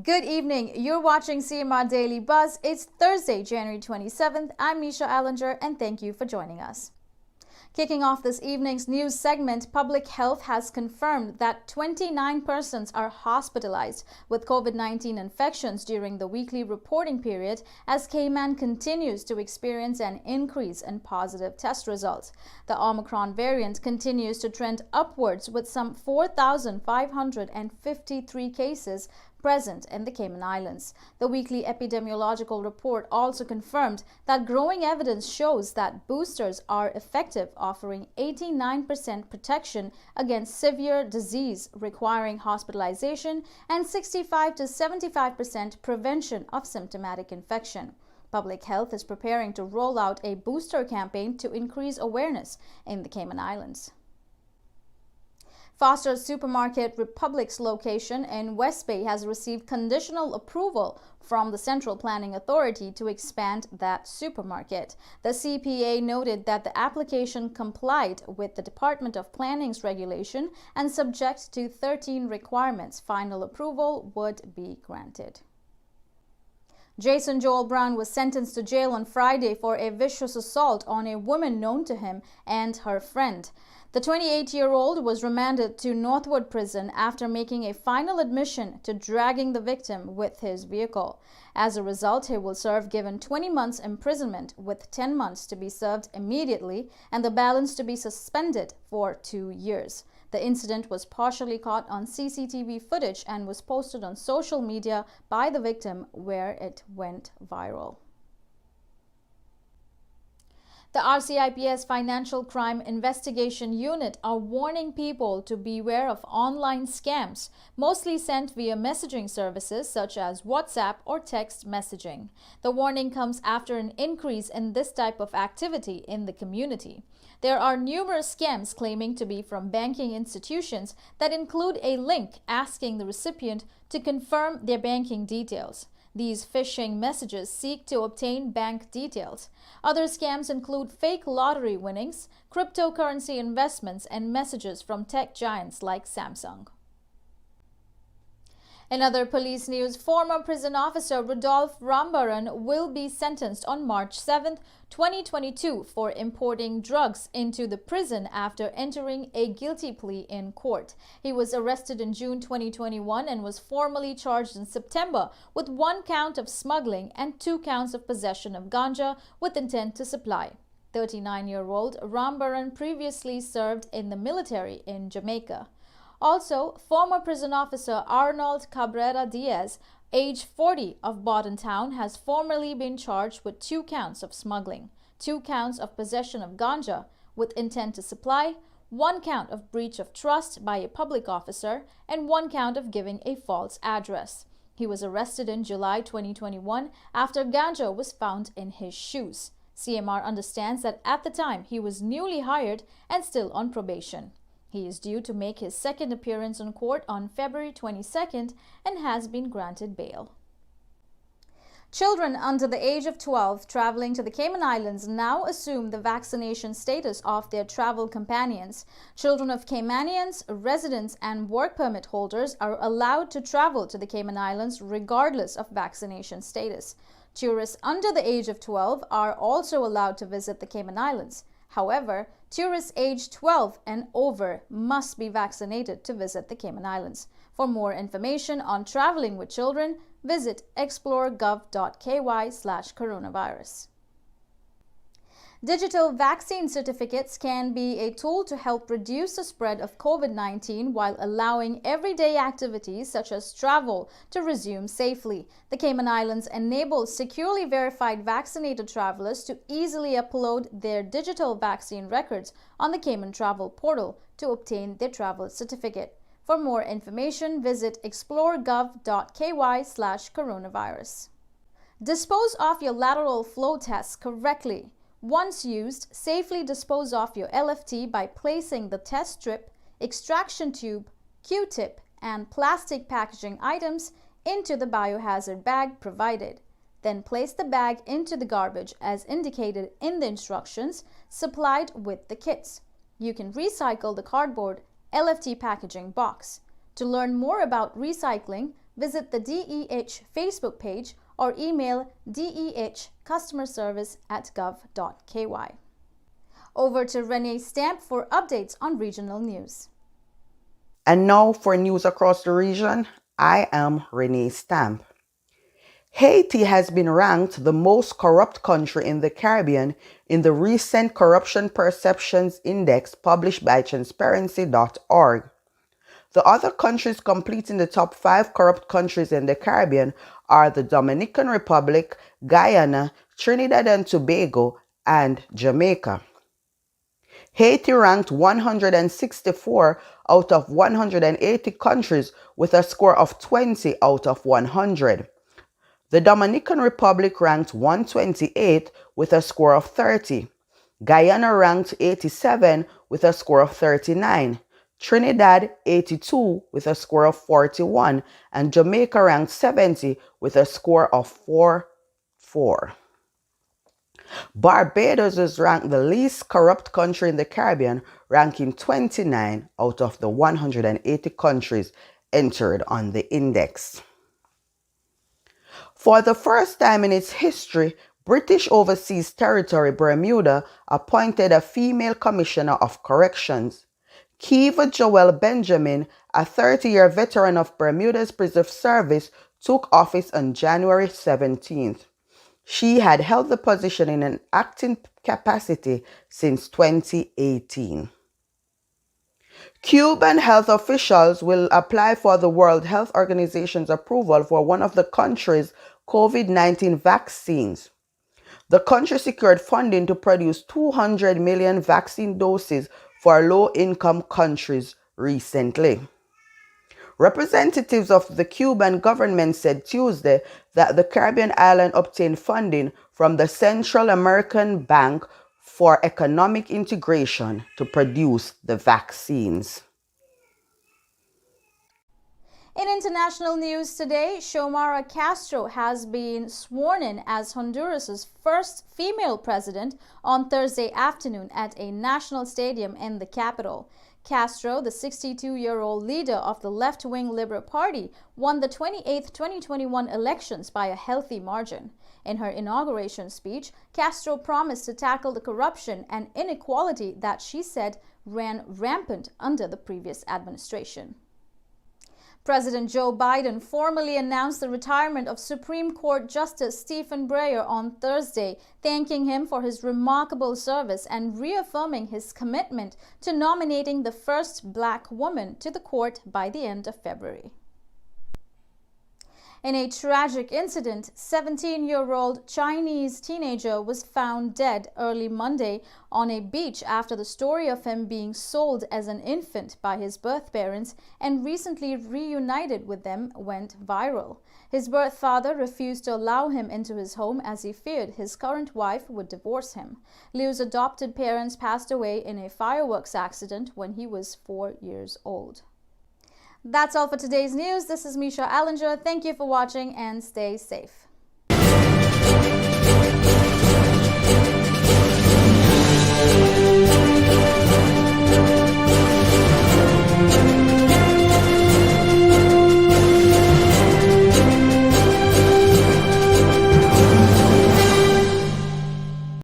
Good evening. You're watching CMR Daily Buzz. It's Thursday, January 27th. I'm Misha Allinger, and thank you for joining us. Kicking off this evening's news segment, Public Health has confirmed that 29 persons are hospitalized with COVID-19 infections during the weekly reporting period as Cayman continues to experience an increase in positive test results. The Omicron variant continues to trend upwards with some 4,553 cases present in the Cayman Islands. The weekly epidemiological report also confirmed that growing evidence shows that boosters are effective, offering 89% protection against severe disease requiring hospitalization and 65 to 75% prevention of symptomatic infection. Public Health is preparing to roll out a booster campaign to increase awareness in the Cayman Islands. Foster's Supermarket Republic's location in West Bay has received conditional approval from the Central Planning Authority to expand that supermarket. The CPA noted that the application complied with the Department of Planning's regulation and subject to 13 requirements. Final approval would be granted. Jason Joel Brown was sentenced to jail on Friday for a vicious assault on a woman known to him and her friend. The 28-year-old was remanded to Northwood Prison after making a final admission to dragging the victim with his vehicle. As a result, he will serve given 20 months imprisonment with 10 months to be served immediately and the balance to be suspended for 2 years. The incident was partially caught on CCTV footage and was posted on social media by the victim, where it went viral. The RCIP's Financial Crime Investigation Unit are warning people to beware of online scams, mostly sent via messaging services such as WhatsApp or text messaging. The warning comes after an increase in this type of activity in the community. There are numerous scams claiming to be from banking institutions that include a link asking the recipient to confirm their banking details. These phishing messages seek to obtain bank details. Other scams include fake lottery winnings, cryptocurrency investments, and messages from tech giants like Samsung. In other police news, former prison officer Rodolphe Rambaran will be sentenced on March 7, 2022 for importing drugs into the prison after entering a guilty plea in court. He was arrested in June 2021 and was formally charged in September with 1 count of smuggling and 2 counts of possession of ganja with intent to supply. 39-year-old Rambaran previously served in the military in Jamaica. Also, former prison officer Arnold Cabrera Diaz, age 40, of Bodden Town, has formerly been charged with 2 counts of smuggling, 2 counts of possession of ganja with intent to supply, 1 count of breach of trust by a public officer, and 1 count of giving a false address. He was arrested in July 2021 after ganja was found in his shoes. CMR understands that at the time he was newly hired and still on probation. He is due to make his second appearance in court on February 22nd and has been granted bail. Children under the age of 12 traveling to the Cayman Islands now assume the vaccination status of their travel companions. Children of Caymanians, residents, and work permit holders are allowed to travel to the Cayman Islands regardless of vaccination status. Tourists under the age of 12 are also allowed to visit the Cayman Islands. However, tourists aged 12 and over must be vaccinated to visit the Cayman Islands. For more information on traveling with children, visit explore.gov.ky/coronavirus. Digital vaccine certificates can be a tool to help reduce the spread of COVID-19 while allowing everyday activities such as travel to resume safely. The Cayman Islands enables securely verified vaccinated travelers to easily upload their digital vaccine records on the Cayman Travel Portal to obtain their travel certificate. For more information, visit explore.gov.ky/coronavirus. Dispose of your lateral flow tests correctly. Once used, safely dispose of your LFT by placing the test strip, extraction tube, Q-tip, and plastic packaging items into the biohazard bag provided. Then place the bag into the garbage as indicated in the instructions supplied with the kits. You can recycle the cardboard LFT packaging box. To learn more about recycling, visit the DEH Facebook page or email dehcustomerservice@gov.ky. Over to Renee Stamp for updates on regional news. And now for news across the region, I am Renee Stamp. Haiti has been ranked the most corrupt country in the Caribbean in the recent Corruption Perceptions Index published by Transparency.org. The other countries completing the top 5 corrupt countries in the Caribbean are the Dominican Republic, Guyana, Trinidad and Tobago, and Jamaica. Haiti ranked 164 out of 180 countries with a score of 20 out of 100. The Dominican Republic ranked 128 with a score of 30. Guyana ranked 87 with a score of 39. Trinidad 82 with a score of 41. And Jamaica ranked 70 with a score of 44. Barbados is ranked the least corrupt country in the Caribbean, ranking 29 out of the 180 countries entered on the index. For the first time in its history, British Overseas Territory Bermuda appointed a female commissioner of corrections. Kiva Joelle Benjamin, a 30-year veteran of Bermuda's Preserve Service, took office on January 17th. She had held the position in an acting capacity since 2018. Cuban health officials will apply for the World Health Organization's approval for one of the country's COVID-19 vaccines. The country secured funding to produce 200 million vaccine doses for low-income countries recently. Representatives of the Cuban government said Tuesday that the Caribbean island obtained funding from the Central American Bank for Economic Integration to produce the vaccines. In international news today, Xiomara Castro has been sworn in as Honduras's first female president on Thursday afternoon at a national stadium in the capital. Castro, the 62-year-old leader of the left-wing Liberal Party, won the 28th 2021 elections by a healthy margin. In her inauguration speech, Castro promised to tackle the corruption and inequality that she said ran rampant under the previous administration. President Joe Biden formally announced the retirement of Supreme Court Justice Stephen Breyer on Thursday, thanking him for his remarkable service and reaffirming his commitment to nominating the first Black woman to the court by the end of February. In a tragic incident, 17-year-old Chinese teenager was found dead early Monday on a beach after the story of him being sold as an infant by his birth parents and recently reunited with them went viral. His birth father refused to allow him into his home as he feared his current wife would divorce him. Liu's adopted parents passed away in a fireworks accident when he was 4 years old. That's all for today's news. This is Misha Allinger. Thank you for watching and stay safe.